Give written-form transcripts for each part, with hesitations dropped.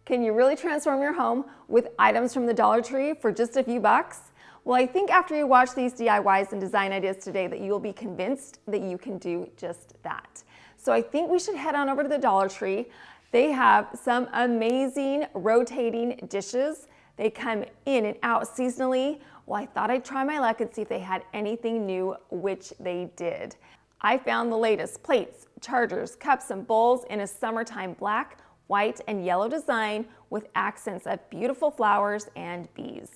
Can you really transform your home with items from the Dollar Tree for just a few bucks? Well, I think after you watch these DIYs and design ideas today that you'll be convinced that you can do just that. So I think we should head on over to the Dollar Tree. They have some amazing rotating dishes. They come in and out seasonally. Well, I thought I'd try my luck and see if they had anything new, which they did. I found the latest plates, chargers, cups, and bowls in a summertime black, white, and yellow design with accents of beautiful flowers and bees.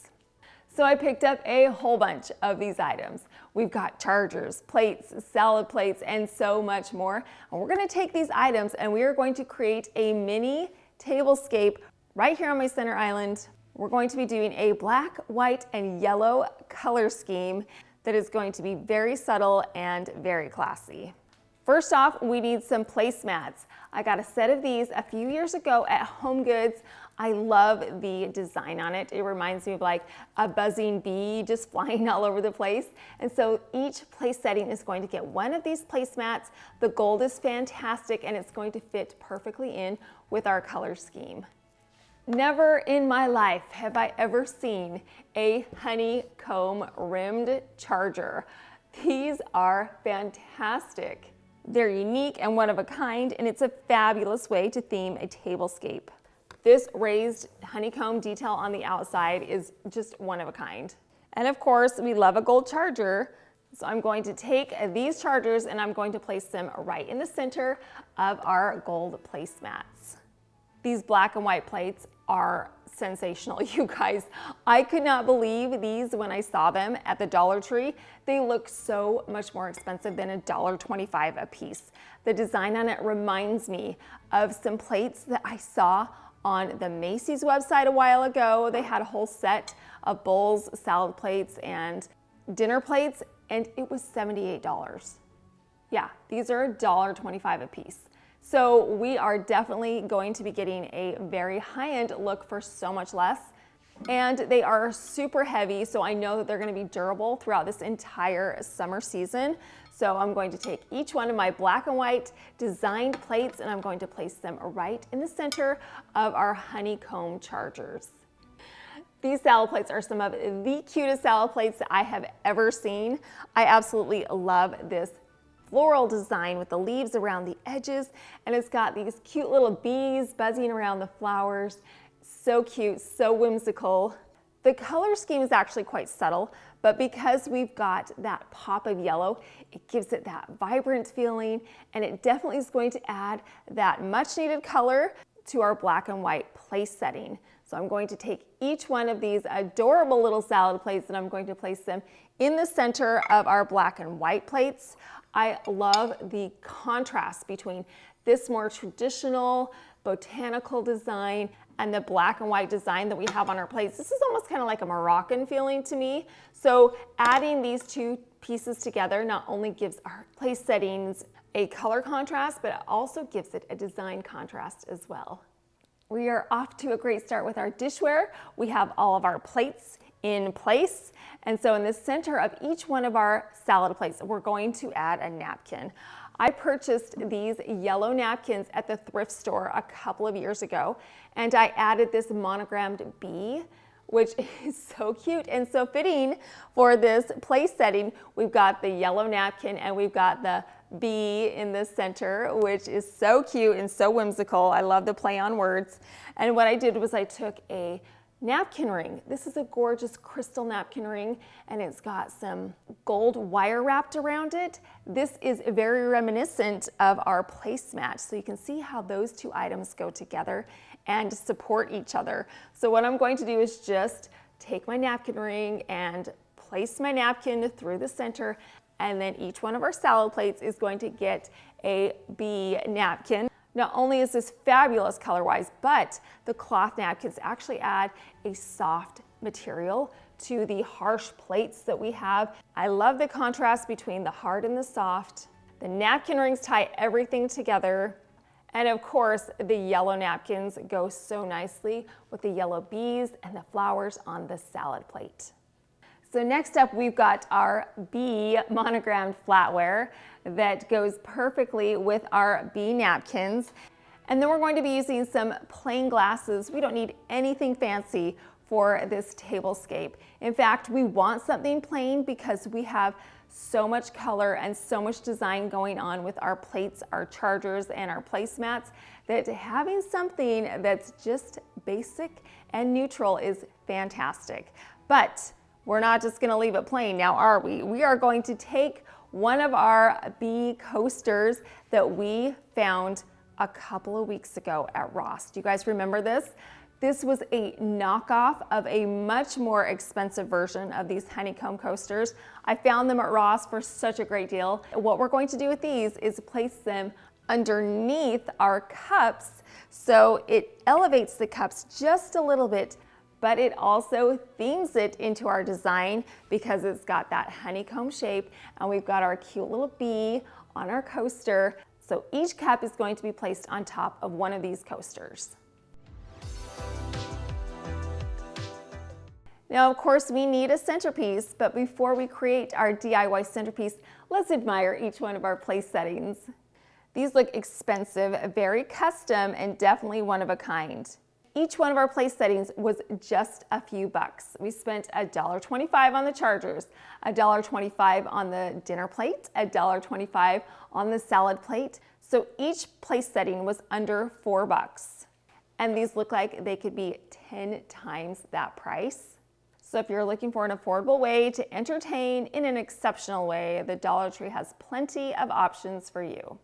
So I picked up a whole bunch of these items. We've got chargers, plates, salad plates, and so much more. And we're gonna take these items and we are going to create a mini tablescape right here on my center island. We're going to be doing a black, white, and yellow color scheme that is going to be very subtle and very classy. First off, we need some placemats. I got a set of these a few years ago at Home Goods. I love the design on it. It reminds me of like a buzzing bee just flying all over the place. And so each place setting is going to get one of these placemats. The gold is fantastic and it's going to fit perfectly in with our color scheme. Never in my life have I ever seen a honeycomb rimmed charger. These are fantastic. They're unique and one of a kind, and it's a fabulous way to theme a tablescape. This raised honeycomb detail on the outside is just one of a kind. And of course, we love a gold charger. So I'm going to take these chargers and I'm going to place them right in the center of our gold placemats. These black and white plates are sensational, you guys. I could not believe these when I saw them at the Dollar Tree. They look so much more expensive than $1.25 a piece. The design on it reminds me of some plates that I saw on the Macy's website a while ago. They had a whole set of bowls, salad plates, and dinner plates, and it was $78. Yeah, these are $1.25 a piece. So we are definitely going to be getting a very high-end look for so much less. And they are super heavy, so I know that they're gonna be durable throughout this entire summer season. So I'm going to take each one of my black and white designed plates and I'm going to place them right in the center of our honeycomb chargers. These salad plates are some of the cutest salad plates that I have ever seen. I absolutely love this floral design with the leaves around the edges, and it's got these cute little bees buzzing around the flowers. So cute, so whimsical. The color scheme is actually quite subtle, but because we've got that pop of yellow, it gives it that vibrant feeling, and it definitely is going to add that much needed color to our black and white place setting. So I'm going to take each one of these adorable little salad plates and I'm going to place them in the center of our black and white plates. I love the contrast between this more traditional botanical design and the black and white design that we have on our plates. This is almost kind of like a Moroccan feeling to me. So adding these two pieces together not only gives our place settings a color contrast, but it also gives it a design contrast as well. We are off to a great start with our dishware. We have all of our plates in place. And so in the center of each one of our salad plates, we're going to add a napkin. I purchased these yellow napkins at the thrift store a couple of years ago, and I added this monogrammed bee, which is so cute and so fitting for this place setting. We've got the yellow napkin and we've got the bee in the center, which is so cute and so whimsical. I love the play on words. And what I did was I took a napkin ring. This is a gorgeous crystal napkin ring and it's got some gold wire wrapped around it. This is very reminiscent of our placemat. So you can see how those two items go together and support each other. So what I'm going to do is just take my napkin ring and place my napkin through the center, and then each one of our salad plates is going to get a bee napkin. Not only is this fabulous color-wise, but the cloth napkins actually add a soft material to the harsh plates that we have. I love the contrast between the hard and the soft. The napkin rings tie everything together. And of course, the yellow napkins go so nicely with the yellow bees and the flowers on the salad plate. So next up, we've got our bee monogrammed flatware that goes perfectly with our bee napkins. And then we're going to be using some plain glasses. We don't need anything fancy for this tablescape. In fact, we want something plain because we have so much color and so much design going on with our plates, our chargers, and our placemats that having something that's just basic and neutral is fantastic. But we're not just gonna leave it plain now, are we? We are going to take one of our bee coasters that we found a couple of weeks ago at Ross. Do you guys remember this? This was a knockoff of a much more expensive version of these honeycomb coasters. I found them at Ross for such a great deal. What we're going to do with these is place them underneath our cups so it elevates the cups just a little bit, but it also themes it into our design because it's got that honeycomb shape and we've got our cute little bee on our coaster. So each cup is going to be placed on top of one of these coasters. Now, of course, we need a centerpiece, but before we create our DIY centerpiece, let's admire each one of our place settings. These look expensive, very custom, and definitely one of a kind. Each one of our place settings was just a few bucks. We spent $1.25 on the chargers, $1.25 on the dinner plate, $1.25 on the salad plate. So each place setting was under $4. And these look like they could be 10 times that price. So if you're looking for an affordable way to entertain in an exceptional way, the Dollar Tree has plenty of options for you.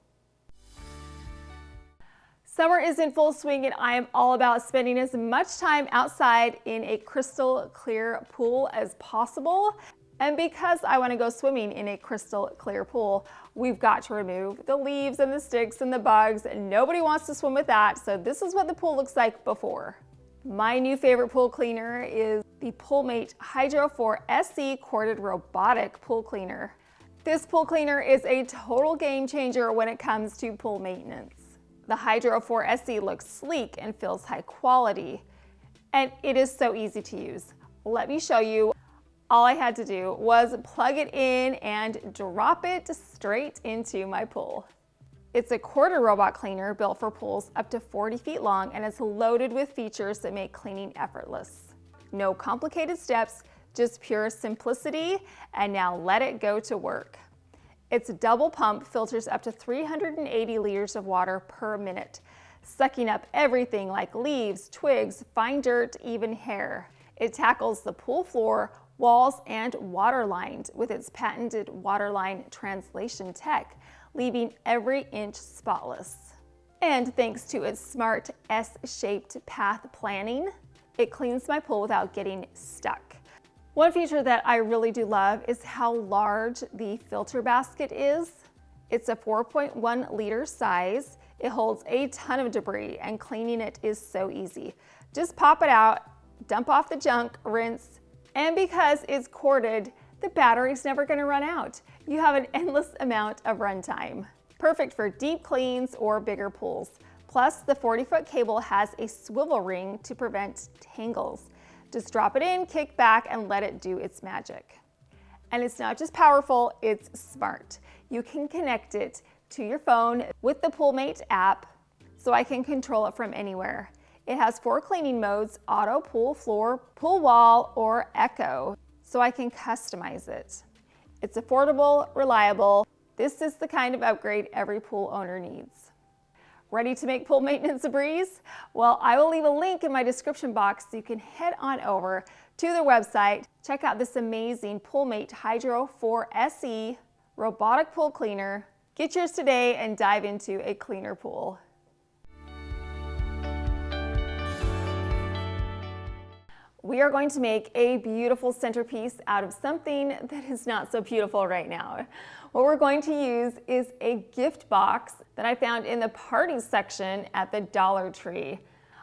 Summer is in full swing and I am all about spending as much time outside in a crystal clear pool as possible. And because I want to go swimming in a crystal clear pool, we've got to remove the leaves and the sticks and the bugs. Nobody wants to swim with that, so this is what the pool looks like before. My new favorite pool cleaner is the Poolmate Hydro 4 SE corded robotic pool cleaner. This pool cleaner is a total game changer when it comes to pool maintenance. The Hydro 4 SE looks sleek and feels high quality, and it is so easy to use. Let me show you. All I had to do was plug it in and drop it straight into my pool. It's a quarter robot cleaner built for pools up to 40 feet long, and it's loaded with features that make cleaning effortless. No complicated steps, just pure simplicity, and now let it go to work. Its double pump filters up to 380 liters of water per minute, sucking up everything like leaves, twigs, fine dirt, even hair. It tackles the pool floor, walls, and water lines with its patented waterline translation tech, leaving every inch spotless. And thanks to its smart S-shaped path planning, it cleans my pool without getting stuck. One feature that I really do love is how large the filter basket is. It's a 4.1 liter size. It holds a ton of debris and cleaning it is so easy. Just pop it out, dump off the junk, rinse, and because it's corded, the battery's never gonna run out. You have an endless amount of runtime. Perfect for deep cleans or bigger pools. Plus, the 40-foot cable has a swivel ring to prevent tangles. Just drop it in, kick back, and let it do its magic. And it's not just powerful, it's smart. You can connect it to your phone with the Poolmate app, so I can control it from anywhere. It has 4 cleaning modes: auto, pool floor, pool wall, or echo, so I can customize it. It's affordable, reliable. This is the kind of upgrade every pool owner needs. Ready to make pool maintenance a breeze? Well, I will leave a link in my description box so you can head on over to their website, check out this amazing Poolmate Hydro 4 SE robotic pool cleaner. Get yours today and dive into a cleaner pool. We are going to make a beautiful centerpiece out of something that is not so beautiful right now. What we're going to use is a gift box that I found in the party section at the Dollar Tree.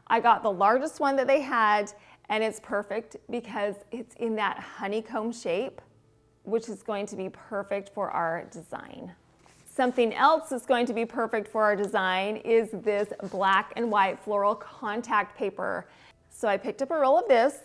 I got the largest one that they had, and it's perfect because it's in that honeycomb shape, which is going to be perfect for our design. Something else that's going to be perfect for our design is this black and white floral contact paper. So I picked up a roll of this.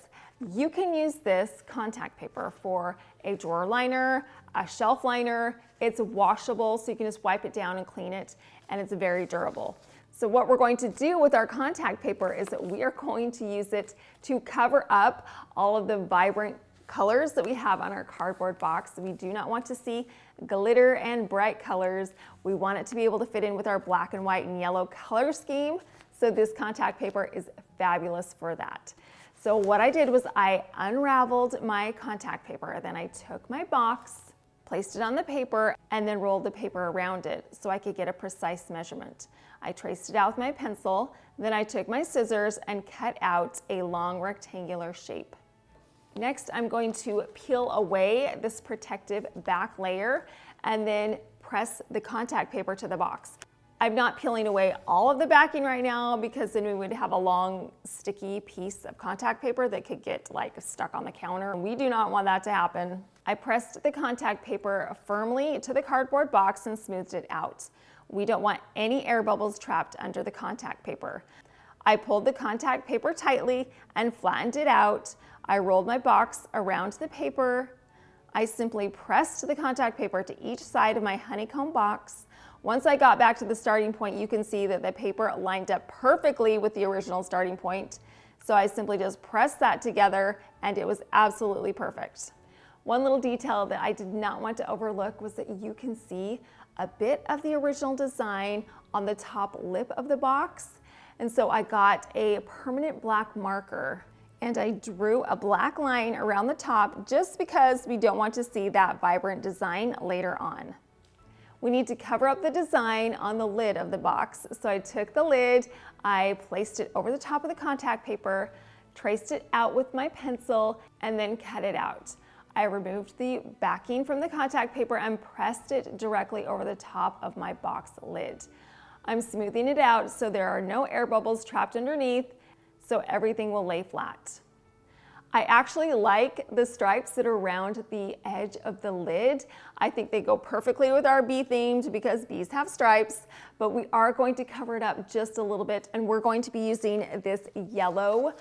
You can use this contact paper for a drawer liner, a shelf liner. It's washable, so you can just wipe it down and clean it, and it's very durable. So what we're going to do with our contact paper is that we are going to use it to cover up all of the vibrant colors that we have on our cardboard box. We do not want to see glitter and bright colors. We want it to be able to fit in with our black and white and yellow color scheme. So this contact paper is fabulous for that. So what I did was I unraveled my contact paper, then I took my box, placed it on the paper, and then rolled the paper around it so I could get a precise measurement. I traced it out with my pencil, then I took my scissors and cut out a long rectangular shape. Next, I'm going to peel away this protective back layer and then press the contact paper to the box. I'm not peeling away all of the backing right now because then we would have a long sticky piece of contact paper that could get stuck on the counter. We do not want that to happen. I pressed the contact paper firmly to the cardboard box and smoothed it out. We don't want any air bubbles trapped under the contact paper. I pulled the contact paper tightly and flattened it out. I rolled my box around the paper. I simply pressed the contact paper to each side of my honeycomb box. Once I got back to the starting point, you can see that the paper lined up perfectly with the original starting point. So I simply just pressed that together and it was absolutely perfect. One little detail that I did not want to overlook was that you can see a bit of the original design on the top lip of the box. And so I got a permanent black marker and I drew a black line around the top just because we don't want to see that vibrant design later on. We need to cover up the design on the lid of the box. So I took the lid, I placed it over the top of the contact paper, traced it out with my pencil, and then cut it out. I removed the backing from the contact paper and pressed it directly over the top of my box lid. I'm smoothing it out so there are no air bubbles trapped underneath, so everything will lay flat. I actually like the stripes that are around the edge of the lid. I think they go perfectly with our bee themed because bees have stripes, but we are going to cover it up just a little bit and we're going to be using this yellow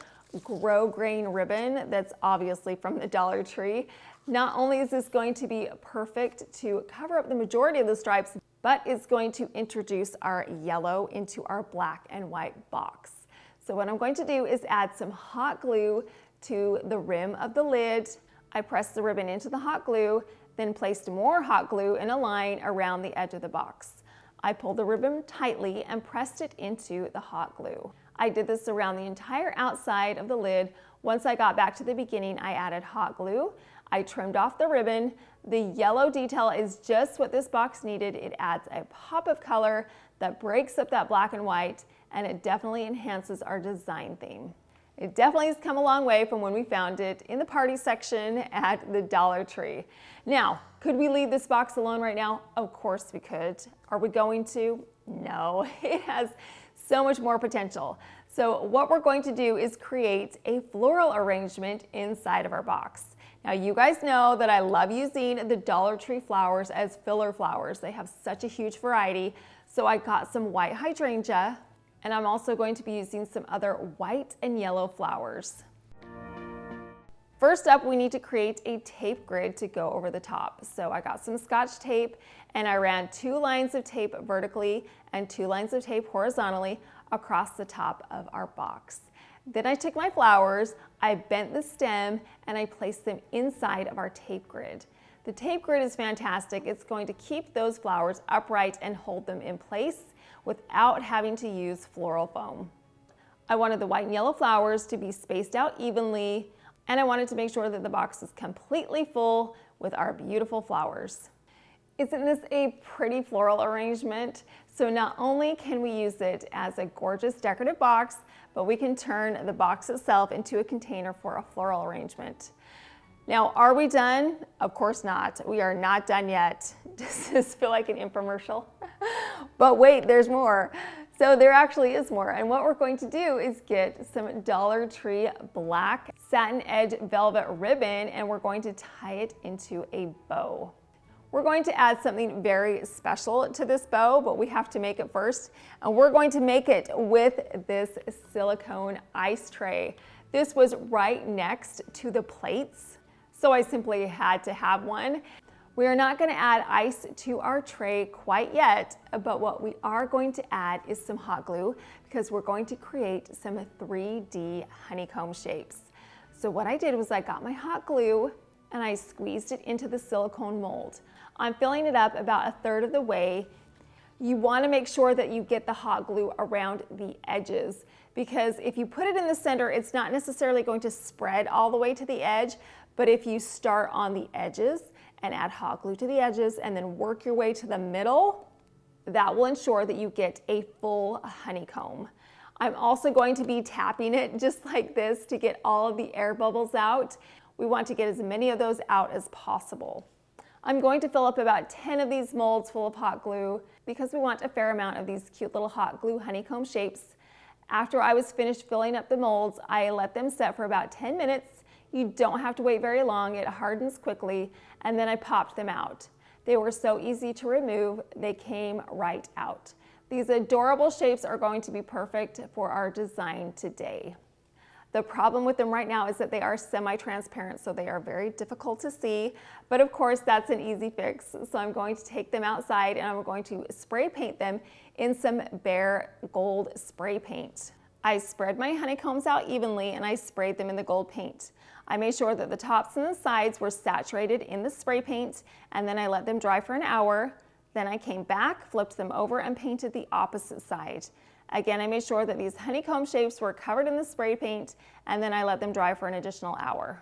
grow grain ribbon that's obviously from the Dollar Tree. Not only is this going to be perfect to cover up the majority of the stripes, but it's going to introduce our yellow into our black and white box. So what I'm going to do is add some hot glue to the rim of the lid. I pressed the ribbon into the hot glue, then placed more hot glue in a line around the edge of the box. I pulled the ribbon tightly and pressed it into the hot glue. I did this around the entire outside of the lid. Once I got back to the beginning, I added hot glue. I trimmed off the ribbon. The yellow detail is just what this box needed. It adds a pop of color that breaks up that black and white, and it definitely enhances our design theme. It definitely has come a long way from when we found it in the party section at the Dollar Tree. Now, could we leave this box alone right now? Of course we could. Are we going to? No, it has so much more potential. So what we're going to do is create a floral arrangement inside of our box. Now you guys know that I love using the Dollar Tree flowers as filler flowers. They have such a huge variety. So I got some white hydrangea, and I'm also going to be using some other white and yellow flowers. First up, we need to create a tape grid to go over the top. So I got some Scotch tape and I ran 2 lines of tape vertically and 2 lines of tape horizontally across the top of our box. Then I took my flowers, I bent the stem, and I placed them inside of our tape grid. The tape grid is fantastic. It's going to keep those flowers upright and hold them in place without having to use floral foam. I wanted the white and yellow flowers to be spaced out evenly, and I wanted to make sure that the box is completely full with our beautiful flowers. Isn't this a pretty floral arrangement? So not only can we use it as a gorgeous decorative box, but we can turn the box itself into a container for a floral arrangement. Now, are we done? Of course not. We are not done yet. Does this feel like an infomercial? But wait, there's more. So there actually is more. And what we're going to do is get some Dollar Tree black satin edge velvet ribbon, and we're going to tie it into a bow. We're going to add something very special to this bow, but we have to make it first. And we're going to make it with this silicone ice tray. This was right next to the plates, so I simply had to have one. We are not going to add ice to our tray quite yet, but what we are going to add is some hot glue because we're going to create some 3D honeycomb shapes. So what I did was I got my hot glue and I squeezed it into the silicone mold. I'm filling it up about 1/3 of the way. You want to make sure that you get the hot glue around the edges because if you put it in the center, it's not necessarily going to spread all the way to the edge, but if you start on the edges and add hot glue to the edges and then work your way to the middle, that will ensure that you get a full honeycomb. I'm also going to be tapping it just like this to get all of the air bubbles out. We want to get as many of those out as possible. I'm going to fill up about 10 of these molds full of hot glue because we want a fair amount of these cute little hot glue honeycomb shapes. After I was finished filling up the molds, I let them set for about 10 minutes. You don't have to wait very long, it hardens quickly, and then I popped them out. They were so easy to remove, they came right out. These adorable shapes are going to be perfect for our design today. The problem with them right now is that they are semi-transparent, so they are very difficult to see, but of course that's an easy fix. So I'm going to take them outside and I'm going to spray paint them in some bare gold spray paint. I spread my honeycombs out evenly and I sprayed them in the gold paint. I made sure that the tops and the sides were saturated in the spray paint, and then I let them dry for an hour. Then I came back, flipped them over, and painted the opposite side. Again, I made sure that these honeycomb shapes were covered in the spray paint, and then I let them dry for an additional hour.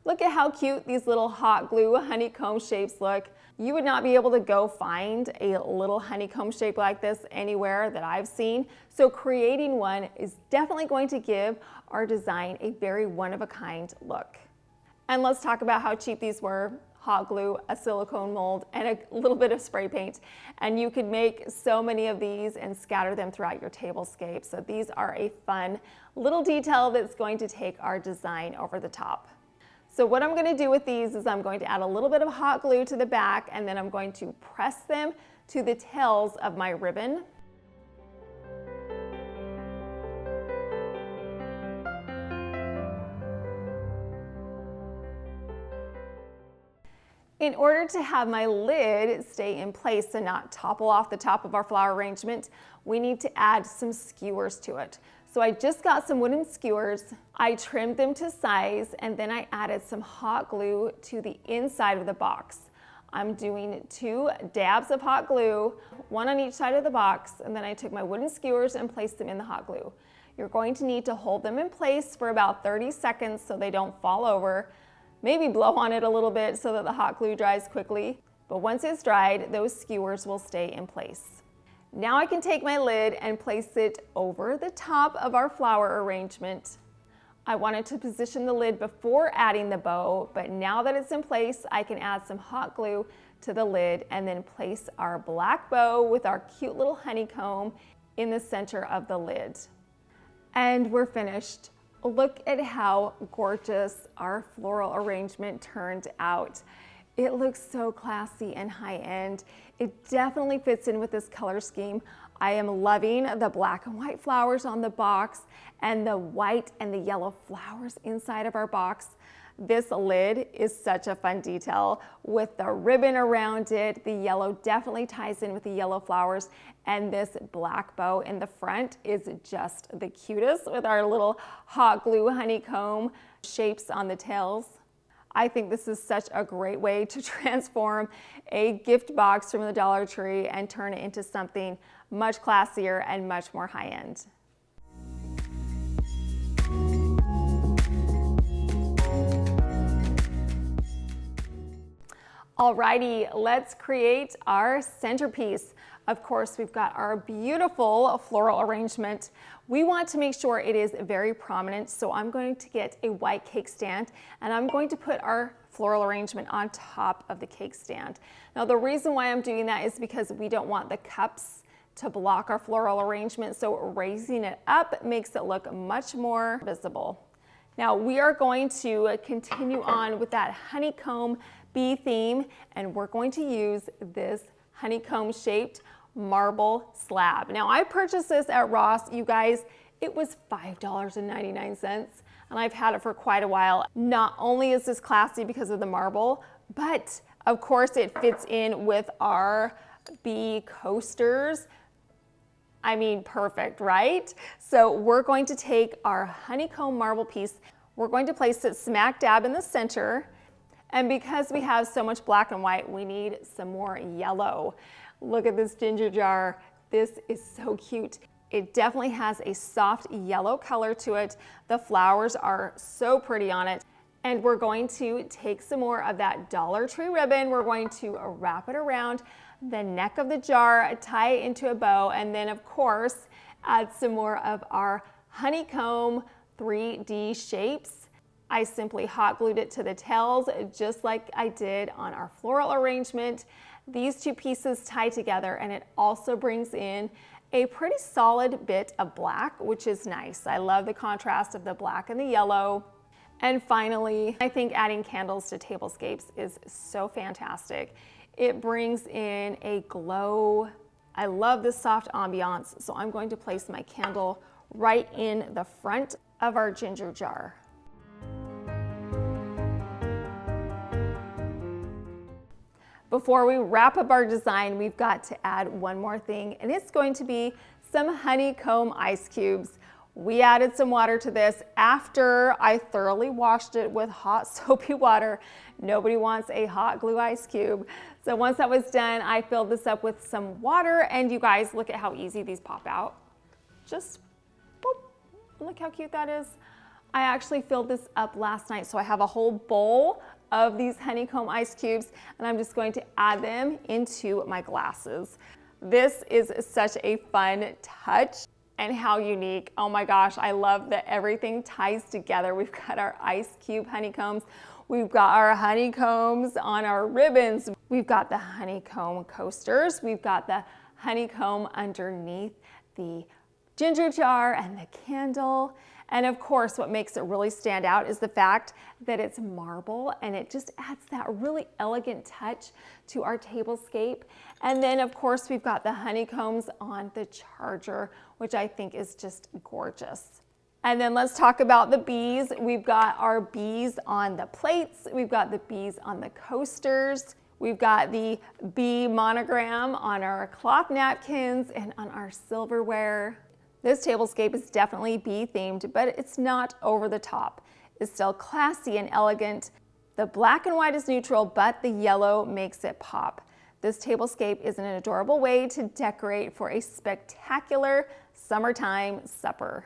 Look at how cute these little hot glue honeycomb shapes look. You would not be able to go find a little honeycomb shape like this anywhere that I've seen. So creating one is definitely going to give our design a very one-of-a-kind look. And let's talk about how cheap these were. Hot glue, a silicone mold, and a little bit of spray paint. And you could make so many of these and scatter them throughout your tablescape. So these are a fun little detail that's going to take our design over the top. So what I'm going to do with these is I'm going to add a little bit of hot glue to the back, and then I'm going to press them to the tails of my ribbon. In order to have my lid stay in place and not topple off the top of our flower arrangement, we need to add some skewers to it. So I just got some wooden skewers, I trimmed them to size, and then I added some hot glue to the inside of the box. I'm doing 2 dabs of hot glue, 1 on each side of the box, and then I took my wooden skewers and placed them in the hot glue. You're going to need to hold them in place for about 30 seconds so they don't fall over. Maybe blow on it a little bit so that the hot glue dries quickly. But once it's dried, those skewers will stay in place. Now I can take my lid and place it over the top of our flower arrangement. I wanted to position the lid before adding the bow, but now that it's in place, I can add some hot glue to the lid and then place our black bow with our cute little honeycomb in the center of the lid. And we're finished. Look at how gorgeous our floral arrangement turned out. It looks so classy and high-end. It definitely fits in with this color scheme. I am loving the black and white flowers on the box and the white and the yellow flowers inside of our box. This lid is such a fun detail with the ribbon around it. The yellow definitely ties in with the yellow flowers, and this black bow in the front is just the cutest with our little hot glue honeycomb shapes on the tails. I think this is such a great way to transform a gift box from the Dollar Tree and turn it into something much classier and much more high-end. Alrighty, let's create our centerpiece. Of course, we've got our beautiful floral arrangement. We want to make sure it is very prominent, so I'm going to get a white cake stand and I'm going to put our floral arrangement on top of the cake stand. Now, the reason why I'm doing that is because we don't want the cups to block our floral arrangement, so raising it up makes it look much more visible. Now, we are going to continue on with that honeycomb bee theme, and we're going to use this honeycomb shaped marble slab. Now, I purchased this at Ross, you guys. It was $5.99, and I've had it for quite a while. Not only is this classy because of the marble, but Of course, it fits in with our bee coasters. I mean, perfect, right? So we're going to take our honeycomb marble piece, we're going to place it smack dab in the center. And because we have so much black and white, we need some more yellow. Look at this ginger jar. This is so cute. It definitely has a soft yellow color to it. The flowers are so pretty on it. And we're going to take some more of that Dollar Tree ribbon. We're going to wrap it around the neck of the jar, tie it into a bow, and then of course, add some more of our honeycomb 3D shapes. I simply hot glued it to the tails just like I did on our floral arrangement. These two pieces tie together and it also brings in a pretty solid bit of black, which is nice. I love the contrast of the black and the yellow. And finally, I think adding candles to tablescapes is so fantastic. It brings in a glow. I love this soft ambiance, so I'm going to place my candle right in the front of our ginger jar. Before we wrap up our design, we've got to add one more thing, and it's going to be some honeycomb ice cubes. We added some water to this after I thoroughly washed it with hot soapy water. Nobody wants a hot glue ice cube. So once that was done, I filled this up with some water, and you guys, look at how easy these pop out. Just boop. Look how cute that is. I actually filled this up last night, so I have a whole bowl of these honeycomb ice cubes, and I'm just going to add them into my glasses. This is such a fun touch. And how unique. Oh my gosh, I love that everything ties together. We've got our ice cube honeycombs. We've got our honeycombs on our ribbons. We've got the honeycomb coasters. We've got the honeycomb underneath the ginger jar and the candle. And of course, what makes it really stand out is the fact that it's marble, and it just adds that really elegant touch to our tablescape. And then of course, we've got the honeycombs on the charger, which I think is just gorgeous. And then let's talk about the bees. We've got our bees on the plates. We've got the bees on the coasters. We've got the bee monogram on our cloth napkins and on our silverware. This tablescape is definitely bee themed, but it's not over the top. It's still classy and elegant. The black and white is neutral, but the yellow makes it pop. This tablescape is an adorable way to decorate for a spectacular summertime supper.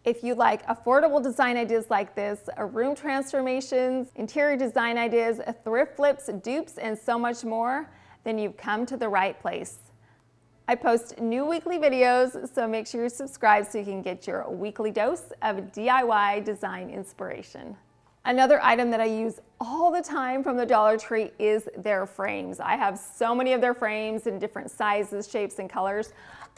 If you like affordable design ideas like this, room transformations, interior design ideas, thrift flips, dupes, and so much more, then you've come to the right place. I post new weekly videos, so make sure you're subscribed so you can get your weekly dose of DIY design inspiration. Another item that I use all the time from the Dollar Tree is their frames. I have so many of their frames in different sizes, shapes, and colors.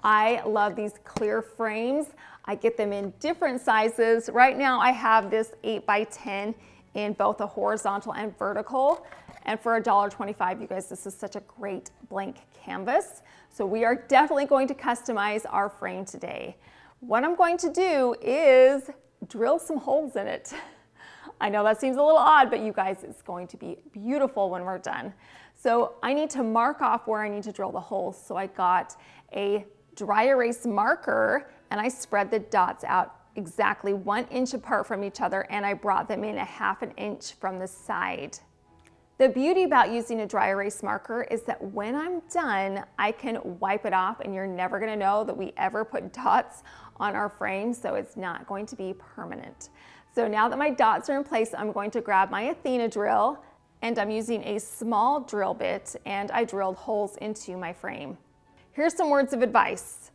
I love these clear frames. I get them in different sizes. Right now I have this 8x10 in both a horizontal and vertical. And for $1.25, you guys, this is such a great blank canvas. So we are definitely going to customize our frame today. What I'm going to do is drill some holes in it. I know that seems a little odd, but you guys, it's going to be beautiful when we're done. So I need to mark off where I need to drill the holes. So I got a dry erase marker and I spread the dots out exactly 1 inch apart from each other, and I brought them in a ½ an inch from the side. The beauty about using a dry erase marker is that when I'm done, I can wipe it off, and you're never gonna know that we ever put dots on our frame, so it's not going to be permanent. So now that my dots are in place, I'm going to grab my Athena drill, and I'm using a small drill bit, and I drilled holes into my frame. Here's some words of advice.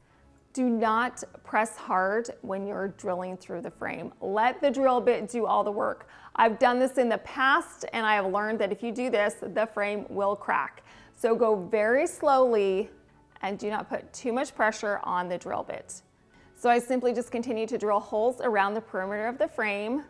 Do not press hard when you're drilling through the frame. Let the drill bit do all the work. I've done this in the past, and I have learned that if you do this, the frame will crack. So go very slowly and do not put too much pressure on the drill bit. So I simply just continue to drill holes around the perimeter of the frame.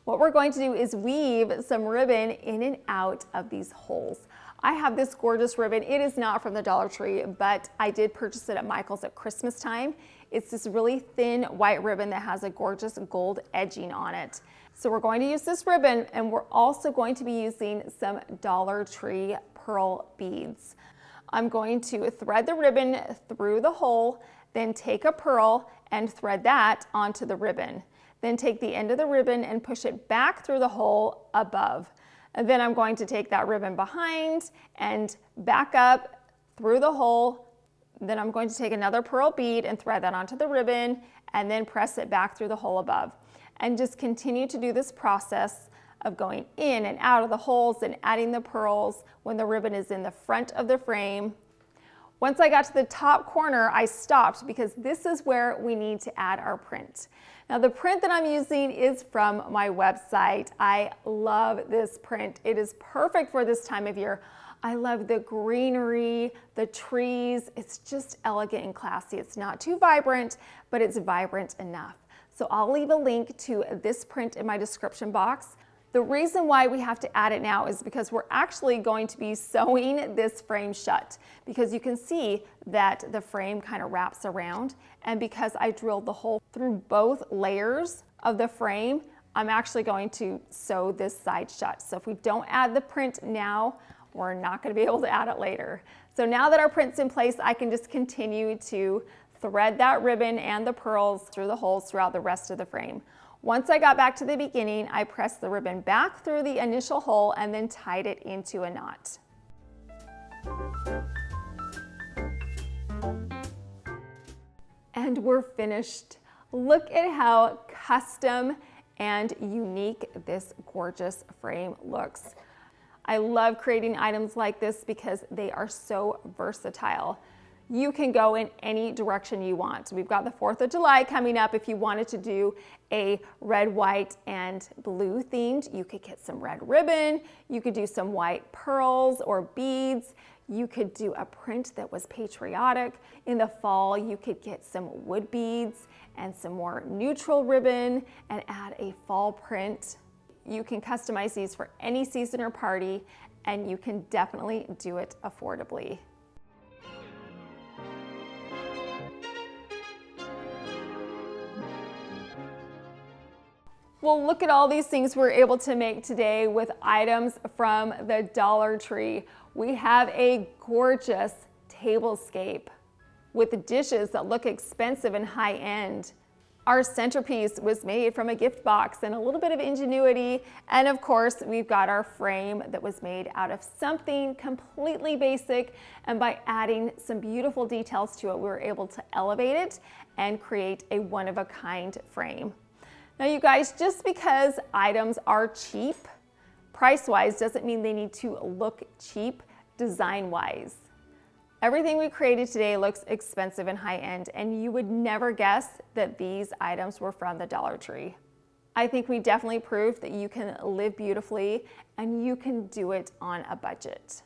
What we're going to do is weave some ribbon in and out of these holes. I have this gorgeous ribbon. It is not from the Dollar Tree, but I did purchase it at Michael's at Christmas time. It's this really thin white ribbon that has a gorgeous gold edging on it. So we're going to use this ribbon, and we're also going to be using some Dollar Tree pearl beads. I'm going to thread the ribbon through the hole, then take a pearl and thread that onto the ribbon. Then take the end of the ribbon and push it back through the hole above. And then I'm going to take that ribbon behind and back up through the hole. Then I'm going to take another pearl bead and thread that onto the ribbon and then press it back through the hole above. And just continue to do this process of going in and out of the holes and adding the pearls when the ribbon is in the front of the frame. Once I got to the top corner, I stopped because this is where we need to add our print. Now the print that I'm using is from my website. I love this print. It is perfect for this time of year. I love the greenery, the trees. It's just elegant and classy. It's not too vibrant, but it's vibrant enough. So I'll leave a link to this print in my description box. The reason why we have to add it now is because we're actually going to be sewing this frame shut, because you can see that the frame kind of wraps around, and because I drilled the hole through both layers of the frame, I'm actually going to sew this side shut. So if we don't add the print now, we're not going to be able to add it later. So now that our print's in place, I can just continue to thread that ribbon and the pearls through the holes throughout the rest of the frame. Once I got back to the beginning, I pressed the ribbon back through the initial hole and then tied it into a knot. And we're finished. Look at how custom and unique this gorgeous frame looks. I love creating items like this because they are so versatile. You can go in any direction you want. We've got the 4th of July coming up. If you wanted to do a red, white, and blue themed, you could get some red ribbon. You could do some white pearls or beads. You could do a print that was patriotic. In the fall, you could get some wood beads and some more neutral ribbon and add a fall print. You can customize these for any season or party, and you can definitely do it affordably. Well, look at all these things we're able to make today with items from the Dollar Tree. We have a gorgeous tablescape with dishes that look expensive and high-end. Our centerpiece was made from a gift box and a little bit of ingenuity. And of course, we've got our frame that was made out of something completely basic. And by adding some beautiful details to it, we were able to elevate it and create a one-of-a-kind frame. Now you guys, just because items are cheap, price-wise, doesn't mean they need to look cheap design-wise. Everything we created today looks expensive and high-end, and you would never guess that these items were from the Dollar Tree. I think we definitely proved that you can live beautifully and you can do it on a budget.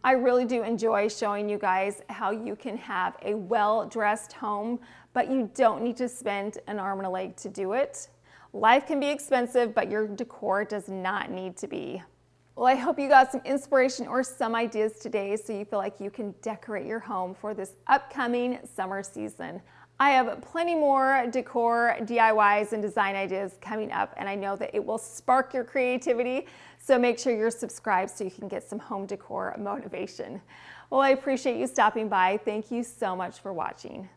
I really do enjoy showing you guys how you can have a well-dressed home, but you don't need to spend an arm and a leg to do it. Life can be expensive, but your decor does not need to be. Well, I hope you got some inspiration or some ideas today so you feel like you can decorate your home for this upcoming summer season. I have plenty more decor, DIYs, and design ideas coming up, and I know that it will spark your creativity, so make sure you're subscribed so you can get some home decor motivation. Well, I appreciate you stopping by. Thank you so much for watching.